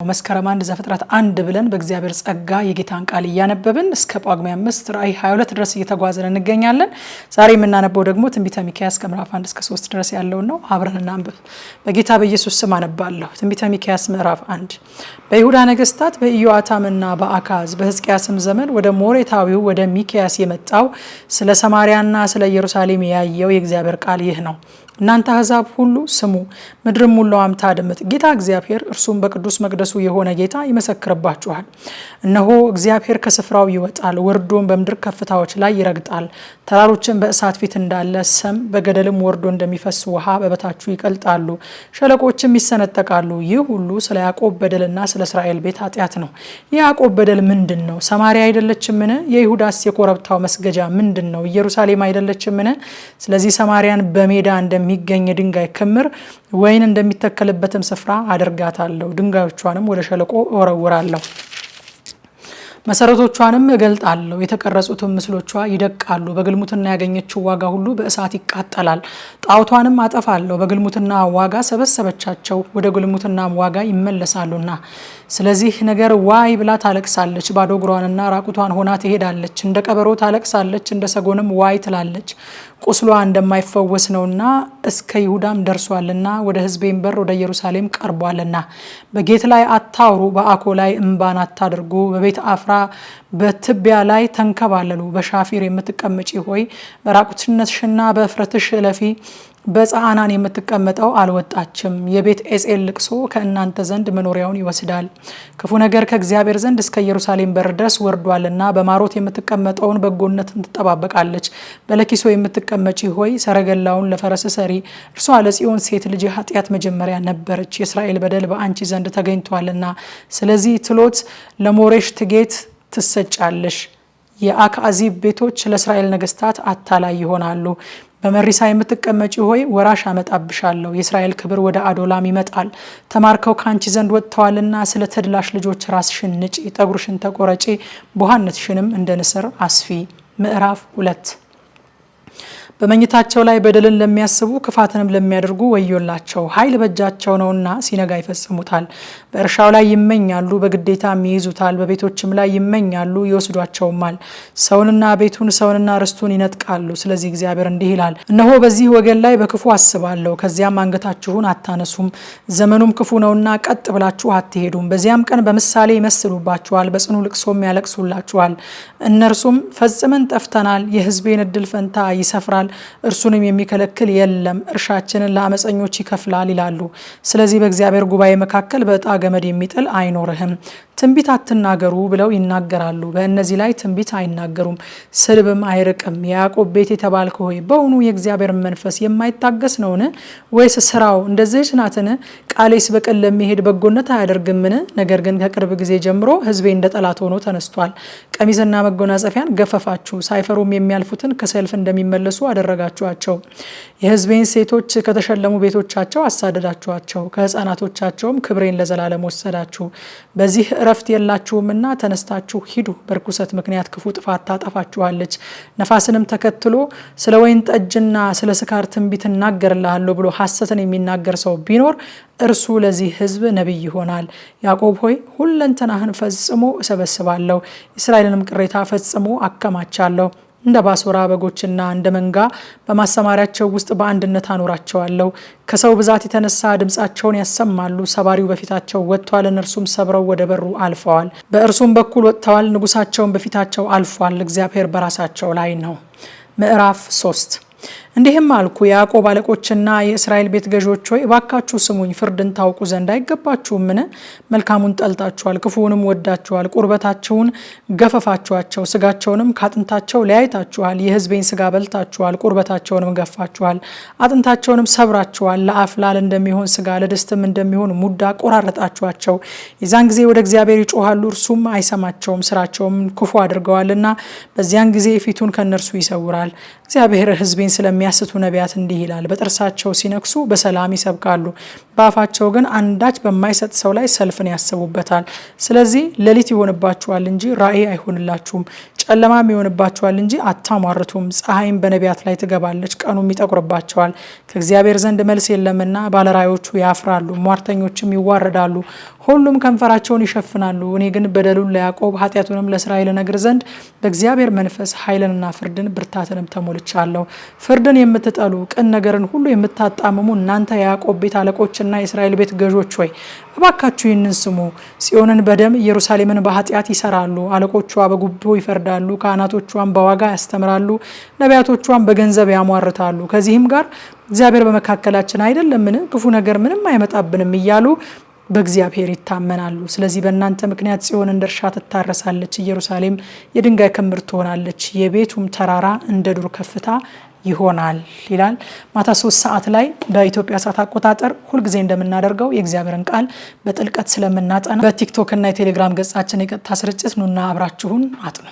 መስከረም 1 ዘፍጥረት 1 ብለን በእግዚአብሔር ጸጋ የጌታን ቃል ያነበብን እስከ ጳጉሜ 5 ራእይ 22 ድረስ እየተጓዘን እንገኛለን። ዛሬ የምናነበው ደግሞ ትንቢተ ሚክያስ ከምዕራፍ 1 እስከ 3 ድረስ ያለው ነው። አብረን እናንብብ። በጌታ በኢየሱስ ስም አነባለሁ። ትንቢተ ሚክያስ ምዕራፍ 1 በይሁዳ ነገስታት በኢዮአታምና በአካዝ በሕዝቅያስም ዘመን ወደ ሞሬታዊው ወደ ሚክያስ የመጣው ስለ ሰማርያና ስለ ኢየሩሳሌም ያየው የእግዚአብሔር ቃል ይህ ነው። እናንተ አሕዛብ ሁሉ ስሙ፣ ምድርም ሁሉ ታድምጥ። ጌታ እግዚአብሔር እርሱም በቅዱስ መቅደሱ የሆነ ጌታ ይመሰክርባችኋል። እነሆ እግዚአብሔር ከስፍራው ይወጣል፣ ወርዶም በምድር ከፍታዎች ላይ ይረግጣል። ተራሮችን በእሳት ፊት እንዳለ ሰም፣ በገደልም ወርዶ እንደሚፈስ ውሃ በበታችሁ ይቀልጣሉ፣ ሸለቆችም ይሰነጠቃሉ። ይህ ሁሉ ስለ ያዕቆብ በደልና ስለ እስራኤል ቤት ኃጢአት ነው። የያዕቆብ በደል ምንድን ነው? ሰማርያ አይደለችምን? የይሁዳስ የኮረብታው መስገጃ ምንድን ነው? ኢየሩሳሌም አይደለችምን? ስለዚህ ሰማርያን በሜዳ የሚገኝ ድንጋይ ክምር ወይን እንደሚተከልበትም ስፍራ አደርጋታለሁ። ድንጋዮቿንም ወደ ሸለቆ ወረውራለሁ፣ መሰረቶቿንም እገልጣለሁ። የተቀረጹትም ምስሎቿ ይደቃሉ። በግልሙትና ያገኘችው ዋጋ ሁሉ በእሳት ይቃጠላል። ጣዖቷንም አጠፋለሁ። በግልሙትና ዋጋ ሰበሰበቻቸው፣ ወደ ግልሙትናም ዋጋ ይመለሳሉና። ስለዚህ ነገር ዋይ ብላ ታለቅሳለች። ባዶ እግሯንና ራቁቷን ሆና ትሄዳለች። እንደ ቀበሮ ታለቅሳለች፣ እንደ ሰጎንም ዋይ ትላለች። ቁስሏ እንደማይፈወስ ነውና እስከ ይሁዳም ደርሷልና፣ ወደ ሕዝቤም በር ወደ ኢየሩሳሌም ቀርቧልና። በጌት ላይ አታውሩ፣ በአኮ ላይ እምባን አታድርጉ። በቤት አፍራ በትቢያ ላይ ተንከባለሉ። በሻፊር የምትቀመጪ ሆይ በራቁትነትሽና በእፍረትሽ እለፊ። በጸዓናን የምትቀመጠው አልወጣችም። የቤት ኤጼል ልቅሶ ከእናንተ ዘንድ መኖሪያውን ይወስዳል። ክፉ ነገር ከእግዚአብሔር ዘንድ እስከ ኢየሩሳሌም በር ድረስ ወርዷልና። በማሮት የምትቀመጠውን በጎነትን ትጠባበቃለች። በለኪሶ የምትቀመጪ ሆይ ሰረገላውን ለፈረስ ሰሪ። እርሷ ለጽዮን ሴት ልጅ ኃጢአት መጀመሪያ ነበረች፣ የእስራኤል በደል በአንቺ ዘንድ ተገኝቷልና። ስለዚህ ትሎት ለሞሬሽ ትጌት ትሰጫለሽ። የአክዓዚብ ቤቶች ለእስራኤል ነገስታት አታላይ ይሆናሉ። በመሪሳ የምትቀመጪ ሆይ ወራሽ አመጣብሻለሁ። የእስራኤል ክብር ወደ አዶላም ይመጣል። ተማርከው ካንቺ ዘንድ ወጥተዋልና ስለ ተድላሽ ልጆች ራስሽን ንጪ፣ ጠጉርሽን ተቆረጪ፣ ቡሃነትሽንም እንደ ንስር አስፊ። ምዕራፍ 2 በመኝታቸው ላይ በደልን ለሚያስቡ ክፋትንም ለሚያደርጉ ወዮላቸው። ኃይል በእጃቸው ነውና ሲነጋ ይፈጽሙታል። በእርሻው ላይ ይመኛሉ፣ በግዴታም ይይዙታል። በቤቶችም ላይ ይመኛሉ፣ ይወስዷቸውማል። ሰውንና ቤቱን፣ ሰውንና ርስቱን ይነጥቃሉ። ስለዚህ እግዚአብሔር እንዲህ ይላል፣ እነሆ በዚህ ወገን ላይ በክፉ አስባለሁ፣ ከዚያም አንገታችሁን አታነሱም። ዘመኑም ክፉ ነውና ቀጥ ብላችሁ አትሄዱም። በዚያም ቀን በምሳሌ ይመስሉባችኋል፣ በጽኑ ልቅሶም ያለቅሱላችኋል። እነርሱም ፈጽመን ጠፍተናል፣ የሕዝቤን እድል ፈንታ ይሰፍራል፣ እርሱንም የሚከለክል የለም፣ እርሻችንን ለአመፀኞች ይከፍላል ይላሉ። ስለዚህ በእግዚአብሔር ጉባኤ መካከል በዕጣ ገመድ የሚጥል አይኖርህም። ትንቢት አትናገሩ ብለው ይናገራሉ፣ በእነዚህ ላይ ትንቢት አይናገሩም። ስድብም አይርቅም። የያዕቆብ ቤት የተባልክ ሆይ በውኑ የእግዚአብሔር መንፈስ የማይታገስ ነውን? ወይስ ስራው እንደዚህች ናትን? ቃሌስ በቀን ለሚሄድ በጎነት አያደርግምን? ነገር ግን ከቅርብ ጊዜ ጀምሮ ሕዝቤ እንደ ጠላት ሆኖ ተነስቷል። ቀሚስና መጎናጸፊያን ገፈፋችሁ፣ ሳይፈሩም የሚያልፉትን ከሰልፍ እንደሚመለሱ አደረጋችኋቸው። የሕዝቤን ሴቶች ከተሸለሙ ቤቶቻቸው አሳደዳችኋቸው፣ ከሕፃናቶቻቸውም ክብሬን ለዘላለም ወሰዳችሁ። በዚህ እረፍት የላችሁምና ተነስታችሁ ሂዱ። በርኩሰት ምክንያት ክፉ ጥፋት ታጠፋችኋለች። ነፋስንም ተከትሎ ስለ ወይን ጠጅና ስለ ስካር ትንቢት እናገርልሃለሁ ብሎ ሐሰትን የሚናገር ሰው ቢኖር እርሱ ለዚህ ሕዝብ ነቢይ ይሆናል። ያዕቆብ ሆይ ሁለንተናህን ፈጽሞ እሰበስባለሁ፣ እስራኤልንም ቅሬታ ፈጽሞ አከማቻለሁ። እንደ ባሶራ በጎችና እንደ መንጋ በማሰማሪያቸው ውስጥ በአንድነት አኖራቸዋለሁ። ከሰው ብዛት የተነሳ ድምፃቸውን ያሰማሉ። ሰባሪው በፊታቸው ወጥቷል፣ እነርሱም ሰብረው ወደ በሩ አልፈዋል። በእርሱም በኩል ወጥተዋል፣ ንጉሳቸውን በፊታቸው አልፏል። እግዚአብሔር በራሳቸው ላይ ነው። ምዕራፍ 3 እንዲህም አልኩ፣ የያዕቆብ አለቆችና የእስራኤል ቤት ገዦች ሆይ እባካችሁ ስሙኝ፣ ፍርድን ታውቁ ዘንድ አይገባችሁምን? መልካሙን ጠልታችኋል፣ ክፉውንም ወዳችኋል። ቁርበታችሁን ገፈፋችኋቸው፣ ስጋቸውንም ከአጥንታቸው ለያይታችኋል። የሕዝቤን ስጋ በልታችኋል፣ ቁርበታቸውንም ገፋችኋል፣ አጥንታቸውንም ሰብራችኋል። ለአፍላል እንደሚሆን ስጋ ለድስትም እንደሚሆን ሙዳ ቆራረጣችኋቸው። የዛን ጊዜ ወደ እግዚአብሔር ይጮሃሉ፣ እርሱም አይሰማቸውም፣ ስራቸውም ክፉ አድርገዋልና በዚያን ጊዜ ፊቱን ከእነርሱ ይሰውራል። እግዚአብሔር ሕዝቤን ስለሚያስቱ ነቢያት እንዲህ ይላል፣ በጥርሳቸው ሲነክሱ በሰላም ይሰብካሉ፣ በአፋቸው ግን አንዳች በማይሰጥ ሰው ላይ ሰልፍን ያስቡበታል። ስለዚህ ሌሊት ይሆንባችኋል እንጂ ራእይ አይሆንላችሁም፣ ጨለማም ይሆንባችኋል እንጂ አታሟርቱም። ፀሐይም በነቢያት ላይ ትገባለች፣ ቀኑም ይጠቁርባቸዋል። ከእግዚአብሔር ዘንድ መልስ የለምና ባለራእዮቹ ያፍራሉ፣ ሟርተኞችም ይዋረዳሉ። ሁሉም ከንፈራቸውን ይሸፍናሉ። እኔ ግን በደሉን ለያዕቆብ ኃጢአቱንም ለእስራኤል እነግር ዘንድ በእግዚአብሔር መንፈስ ኃይልንና ፍርድን ብርታትንም ተሞልቻለሁ። ፍርድን የምትጠሉ ቅን ነገርን ሁሉ የምታጣምሙ እናንተ የያዕቆብ ቤት አለቆችና የእስራኤል ቤት ገዦች ሆይ እባካችሁ ይህንን ስሙ። ጽዮንን በደም ኢየሩሳሌምን በኃጢአት ይሰራሉ። አለቆቿ በጉቦ ይፈርዳሉ፣ ካህናቶቿን በዋጋ ያስተምራሉ፣ ነቢያቶቿን በገንዘብ ያሟርታሉ። ከዚህም ጋር እግዚአብሔር በመካከላችን አይደለምን? ክፉ ነገር ምንም አይመጣብንም እያሉ በእግዚአብሔር ይታመናሉ። ስለዚህ በእናንተ ምክንያት ጽዮን እንደ እርሻ ትታረሳለች፣ ኢየሩሳሌም የድንጋይ ክምር ትሆናለች፣ የቤቱም ተራራ እንደ ዱር ከፍታ ይሆናል ይላል። ማታ 3 ሰዓት ላይ በኢትዮጵያ ሰዓት አቆጣጠር ሁልጊዜ እንደምናደርገው የእግዚአብሔርን ቃል በጥልቀት ስለምናጠና በቲክቶክ እና የቴሌግራም ገጻችን የቀጥታ ስርጭት ኑና አብራችሁን አጥኑ።